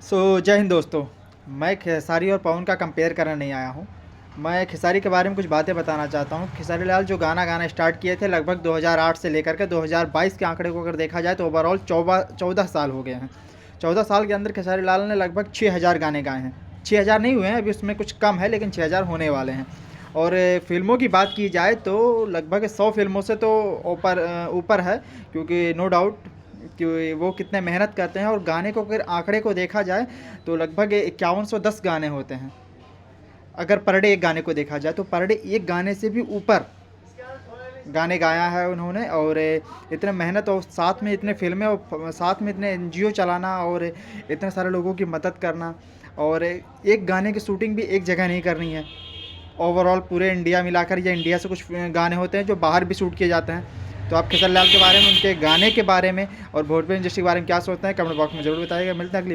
जय हिंद दोस्तों। मैं खेसारी और पवन का कंपेयर करने नहीं आया हूँ। मैं खेसारी के बारे में कुछ बातें बताना चाहता हूँ। खेसारी लाल जो गाना गाना स्टार्ट किए थे लगभग 2008 से लेकर के 2022 के आंकड़े को अगर देखा जाए तो ओवरऑल 14 साल हो गए हैं। 14 साल के अंदर खेसारी लाल ने लगभग 6000 गाने गाए हैं। 6000 नहीं हुए हैं अभी, उसमें कुछ कम है, लेकिन 6000 होने वाले हैं। और फिल्मों की बात की जाए तो लगभग 100 फिल्मों से तो ऊपर ऊपर है, क्योंकि नो डाउट कि वो कितने मेहनत करते हैं। और गाने को अगर आंकड़े को देखा जाए तो लगभग 5110 गाने होते हैं। अगर पर डे एक गाने को देखा जाए तो पर डे एक गाने से भी ऊपर गाने गाया है उन्होंने। और इतने मेहनत और साथ में इतने फिल्में और साथ में इतने एनजीओ चलाना और इतने सारे लोगों की मदद करना। और एक गाने की शूटिंग भी एक जगह नहीं करनी है, ओवरऑल पूरे इंडिया मिलाकर, या इंडिया से कुछ गाने होते हैं जो बाहर भी शूट किए जाते हैं। तो आप खेसारी लाल के बारे में, उनके गाने के बारे में और भोजपुरी इंडस्ट्री के बारे में क्या सोचते हैं, कमेंट बॉक्स में ज़रूर बताइएगा। मिलते हैं अगली